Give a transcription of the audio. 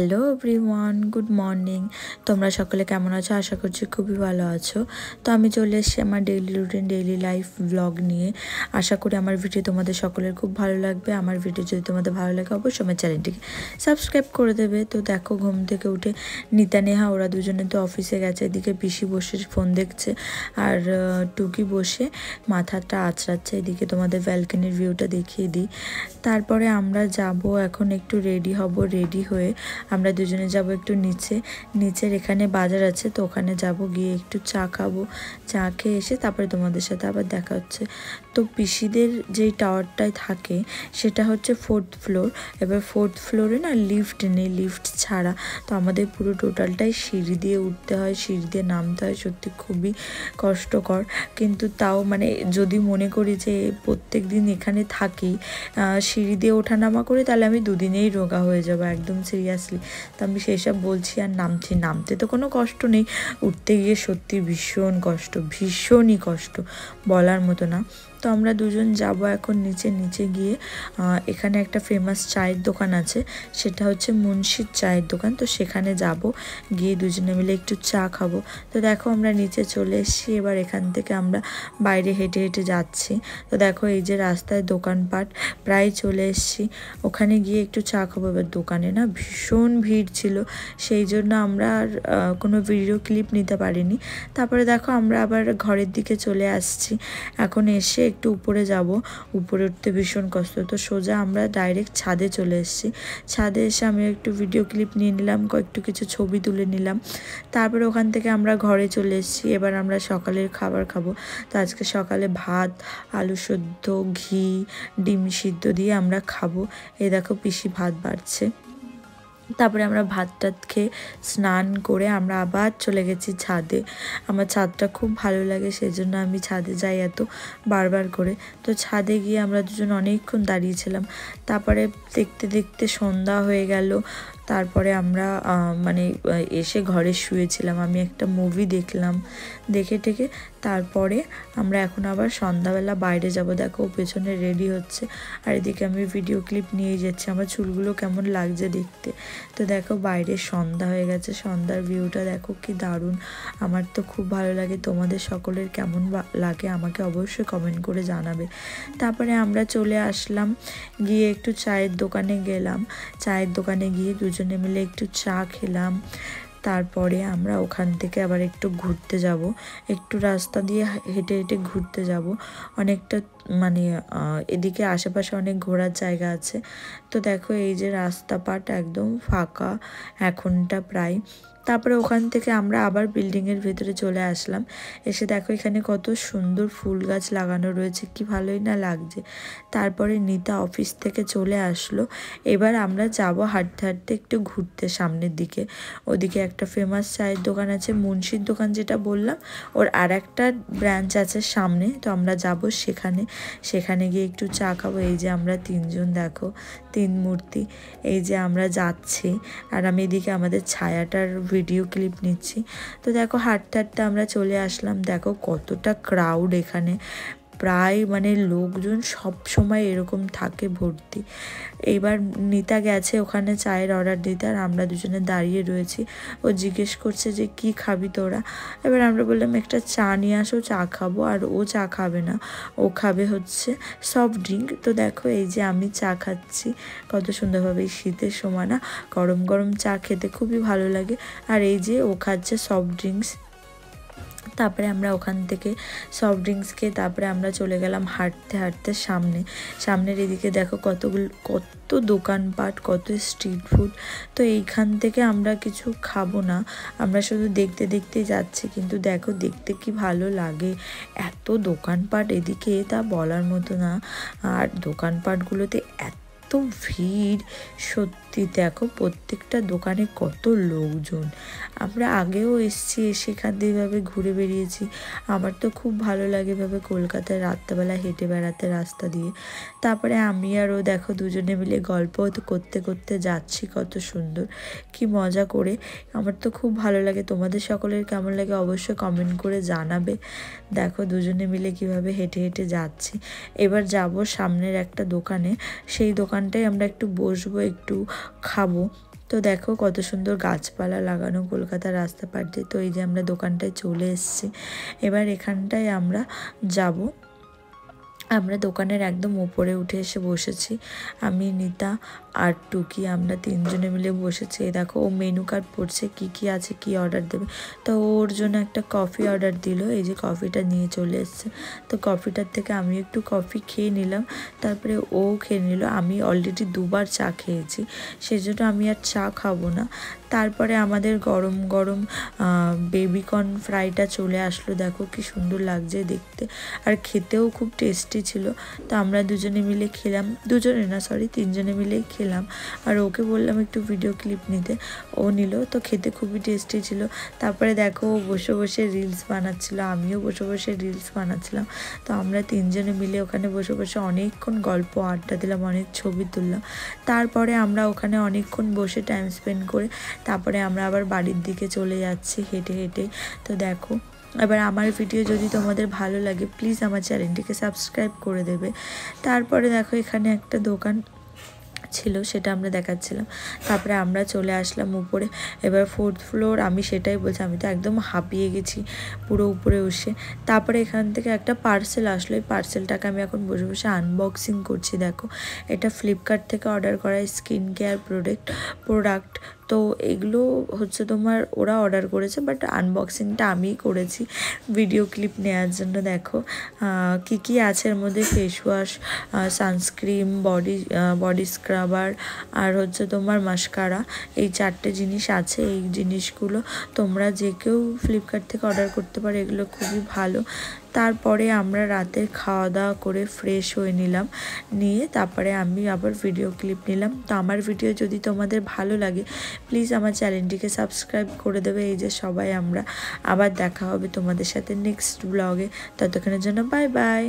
Hello everyone, good morning. তোমরা সকলে কেমন আছো? আশা করছি খুবই ভালো আছো। তো আমি চলে এসেছি আমার daily routine, daily life blog নিয়ে। আশা করি আমার ভিডিও তোমাদের সকলের খুব ভালো লাগবে। আমার ভিডিও যদি তোমাদের ভালো লাগে অবশ্যই আমার চ্যানেলটিকে সাবস্ক্রাইব করে দেবে। তো দেখো, ঘুম থেকে উঠে নিতা নেহা ওরা দুজনে তো অফিসে গেছে। এদিকে পিসি বসে ফোন দেখছে আর টুকি বসে মাথাটা আঁচড়াচ্ছে। এদিকে তোমাদের ব্যালকনির ভিউটা দেখিয়ে দিই। তারপরে আমরা যাব, এখন একটু রেডি হব। রেডি হয়ে আমরা দুজনে যাব একটু নিচের এখানে বাজার আছে, তো ওখানে যাব, গিয়ে একটু চা খাবো। চা খেয়ে এসে তারপরে তোমাদের সাথে আবার দেখা হচ্ছে। তো পিসিদের যেই টাওয়ারটায় থাকে সেটা হচ্ছে 4th ফ্লোর। এবার 4th ফ্লোরে না লিফট নেই, লিফট ছাড়া। তো আমাদের পুরো টোটালটাই সিঁড়ি দিয়ে উঠতে হয়, সিঁড়ি দিয়ে নামতে হয়। সত্যি খুবই কষ্টকর, কিন্তু তাও মানে যদি মনে করি যে প্রত্যেক দিন এখানে থাকি, সিঁড়ি দিয়ে ওঠানামা করি, তাহলে আমি দুদিনেই রোগা হয়ে যাবো, একদম সিরিয়াসলি। তো আমি সেই সব বলছি আর নামতে তো কোনো কষ্ট নেই, উঠতে গিয়ে সত্যি ভীষণ কষ্ট, ভীষণই কষ্ট, বলার মতো না। তো আমরা দুজন যাব এখন নিচে গিয়ে এখানে একটা ফেমাস চায়ের দোকান আছে, সেটা হচ্ছে মুন্সির চায়ের দোকান। তো সেখানে যাব, গিয়ে দুজনে মিলে একটু চা খাবো। তো দেখো আমরা নিচে চলে এসেছি। এবার এখান থেকে আমরা বাইরে হেঁটে হেঁটে যাচ্ছি। তো দেখো এই যে রাস্তায় দোকানপাট, প্রায় চলে এসেছি। ওখানে গিয়ে একটু চা খাবো। এবার দোকানে না ভীষণ ভিড় ছিল, সেই জন্য আমরা আর কোনো ভিডিও ক্লিপ নিতে পারিনি। তারপরে দেখো আমরা আবার ঘরের দিকে চলে আসছি। এখন এসে একটু উপরে যাব, উপরে উঠতে ভীষণ কষ্ট। তো সোজা আমরা ডাইরেক্ট ছাদে চলে এসেছি। ছাদে এসে আমি একটু ভিডিও ক্লিপ নিয়ে নিলাম, কয়েকটু কিছু ছবি তুলে নিলাম। তারপরে ওখান থেকে আমরা ঘরে চলে এসেছি। এবার আমরা সকালের খাবার খাবো। তো আজকে সকালে ভাত, আলু সেদ্ধ, ঘি, ডিম সিদ্ধ দিয়ে আমরা খাবো। এই দেখো পিসি ভাত বাড়ছে। তারপরে আমরা ভাত টাত খেয়ে স্নান করে আমরা আবার চলে গেছি ছাদে। আমার ছাদটা খুব ভালো লাগে, সেই জন্য আমি ছাদে যাই এত বারবার করে। তো ছাদে গিয়ে আমরা দুজন অনেকক্ষণ দাঁড়িয়েছিলাম। তারপরে দেখতে দেখতে সন্ধ্যা হয়ে গেল। তারপরে আমরা এসে ঘরে শুয়েছিলাম। আমি একটা মুভি দেখলাম, দেখে টেকে তারপরে আমরা এখন আবার সন্ধ্যাবেলা বাইরে যাব। দেখো পেছনে রেডি হচ্ছে, আর এদিকে আমি ভিডিও ক্লিপ নিয়ে যাচ্ছি। আমার চুলগুলো কেমন লাগছে দেখতে। তো দেখো বাইরে সন্ধ্যা হয়ে গেছে, সন্ধ্যার ভিউটা দেখো কি দারুণ। আমার তো খুব ভালো লাগে। তোমাদের সকলের কেমন লাগে আমাকে অবশ্যই কমেন্ট করে জানাবে। তারপরে আমরা চলে আসলাম, গিয়ে একটু চায়ের দোকানে গেলাম। চায়ের দোকানে গিয়ে দুজনে মিলে একটু চা খেলাম। তারপরে আমরা ওখান থেকে আবার একটু ঘুরতে যাব, একটু রাস্তা দিয়ে হেঁটে হেঁটে ঘুরতে যাব। অনেকটা এদিকে আশেপাশে অনেক ঘোরার জায়গা আছে। তো দেখো এই যে রাস্তা পাট একদম ফাঁকা এখনটা প্রায়। তারপরে ওখান থেকে আমরা আবার বিল্ডিংয়ের ভেতরে চলে আসলাম। এসে দেখো এখানে কত সুন্দর ফুল গাছ লাগানো রয়েছে, কি ভালোই না লাগছে। তারপরে নিতা অফিস থেকে চলে আসলো। এবার আমরা যাব হাঁটতে হাঁটতে একটু ঘুরতে সামনের দিকে। ওদিকে একটা ফেমাস চায়ের দোকান আছে, মুন্সির দোকান যেটা বললাম, ওর আর একটা ব্রাঞ্চ আছে সামনে। তো আমরা যাব সেখানে গিয়ে একটু চা খাবো। এই যে আমরা তিনজন, দেখো 3 মূর্তি, এই যে আমরা যাচ্ছি, আর আমি এদিকে আমাদের ছায়াটার ভিডিও ক্লিপ নিচ্ছি। তো দেখো হাঁটতে হাঁটতে আমরা চলে আসলাম। দেখো কতটা ক্রাউড এখানে, প্রায় লোকজন সব সময় এরকম থাকে ভর্তি। এইবার নিতা গেছে ওখানে চায়ের অর্ডার দিতে, আর আমরা দুজনে দাঁড়িয়ে রয়েছি। ও জিজ্ঞেস করছে যে কি খাবি তোরা। এবার আমরা বললাম একটা চা নিয়ে আসো, চা খাবো। আর ও চা খাবে না, ও খাবে হচ্ছে সফট ড্রিঙ্ক। তো দেখো এই যে আমি চা খাচ্ছি কত সুন্দরভাবে। এই শীতের সময় না গরম গরম চা খেতে খুবই ভালো লাগে। আর এই যে ও খাচ্ছে সফট ড্রিঙ্কস। তারপরে আমরা ওখান থেকে সফট ড্রিঙ্কস খেয়ে তারপরে আমরা চলে গেলাম হাঁটতে হাঁটতে সামনের এদিকে দেখো কত দোকানপাট, কত স্ট্রিট ফুড। তো এইখান থেকে আমরা কিছু খাবো না, আমরা শুধু দেখতে দেখতেই যাচ্ছি। কিন্তু দেখো দেখতে কি ভালো লাগে, এত দোকানপাট এদিকে, তা বলার মতো না। আর দোকানপাটগুলোতে এত ভিড়, সত্যি দেখো প্রত্যেকটা দোকানে কত লোকজন। আমরা আগেও এসছি, সেখান দিয়ে এভাবে ঘুরে বেরিয়েছি। আমার তো খুব ভালো লাগে এভাবে কলকাতায় রাত্রেবেলা হেঁটে বেড়াতে রাস্তা দিয়ে। তারপরে আমি আর ও দেখো দুজনে মিলে গল্প করতে করতে যাচ্ছি, কত সুন্দর, কি মজা করে। আমার তো খুব ভালো লাগে। তোমাদের সকলের কেমন লাগে অবশ্যই কমেন্ট করে জানাবে। দেখো দুজনে মিলে কিভাবে হেঁটে হেঁটে যাচ্ছি। এবার যাব সামনের একটা দোকানে, সেই দোকানটায় আমরা একটু বসবো, একটু খাবো। তো দেখো কত সুন্দর গাছপালা লাগানো কলকাতার রাস্তা পার দিয়ে। তো এই যে আমরা দোকানটায় চলে এসেছি, এবার এখানটায় আমরা যাব। আমরা দোকানের একদম উপরে উঠে এসে বসেছি, আমি, নিতা আর টুকি, আমরা তিনজনে মিলে বসেছি। দেখো ও মেনু কার্ড পড়ছে কি কি আছে, কি অর্ডার দেবে। তো ওর জন্য একটা কফি অর্ডার দিল, এই যে কফিটা নিয়ে চলে এসছে। তো কফিটার থেকে আমি একটু কফি খেয়ে নিলাম, তারপরে ও খেয়ে নিল। আমি অলরেডি দুবার চা খেয়েছি, সেজন্য আমি আর চা খাবো না। তারপরে আমাদের গরম গরম বেবিকর্ন ফ্রাইটা চলে আসলো, দেখো কি সুন্দর লাগছে দেখতে, আর খেতেও খুব টেস্টি ছিল। তো আমরা দুজনে মিলে খেলাম, দুজনে না সরি তিনজনে মিলেই খেলাম। আর ওকে বললাম একটু ভিডিও ক্লিপ নিতে, ও নিল। তো খেতে খুবই টেস্টি ছিল। তারপরে দেখো ও বসে বসে রিলস বানাচ্ছিল, আমিও বসে বসে রিলস বানাচ্ছিলাম। তো আমরা তিনজনে মিলে ওখানে বসে বসে অনেকক্ষণ গল্প আড্ডা দিলাম, অনেক ছবি তুললাম। তারপরে আমরা ওখানে অনেকক্ষণ বসে টাইম স্পেন্ড করে তারপরে আমরা আবার বাড়ির দিকে চলে যাচ্ছি হেঁটে হেঁটে। তো দেখো, এবার আমার ভিডিও যদি তোমাদের ভালো লাগে প্লিজ আমার চ্যানেলটিকে সাবস্ক্রাইব করে দেবে। তারপরে দেখো এখানে একটা দোকান ছিল, সেটা আমরা দেখাচ্ছিলাম। তারপরে আমরা চলে আসলাম উপরে, এবার 4th ফ্লোর। আমি সেটাই বলছি, আমি তো একদম হাঁপিয়ে গেছি পুরো উপরে উঠে। তারপরে এখান থেকে একটা পার্সেল আসলো, এই পার্সেলটাকে আমি এখন বসে বসে আনবক্সিং করছি। দেখো এটা ফ্লিপকার্ট থেকে অর্ডার করা স্কিন কেয়ার প্রোডাক্ট। তো এগুলো হচ্ছে তোমার ওরা অর্ডার করেছে, বাট আনবক্সিংটা আমিই করেছি ভিডিও ক্লিপ নেওয়ার জন্য। দেখো কি কি আছে এর মধ্যে, face wash, sunscreen, body scrubber আর হচ্ছে তোমার মাস্কারা, এই 4টে জিনিস আছে। এই জিনিসগুলো তোমরা যে কেউ ফ্লিপকার্ট থেকে অর্ডার করতে পারো, এগুলো খুবই ভালো। তারপরে আমরা রাতের খাওয়া দাওয়া করে ফ্রেশ হয়ে নিলাম, নিয়ে তারপরে আমি আবার ভিডিও ক্লিপ নিলাম। তো আমার ভিডিও যদি তোমাদের ভালো লাগে প্লিজ আমার চ্যানেলটিকে সাবস্ক্রাইব করে দেবে। এই যে সবাই আমরা আবার দেখা হবে তোমাদের সাথে নেক্সট ব্লগে, ততক্ষণের জন্য বাই বাই।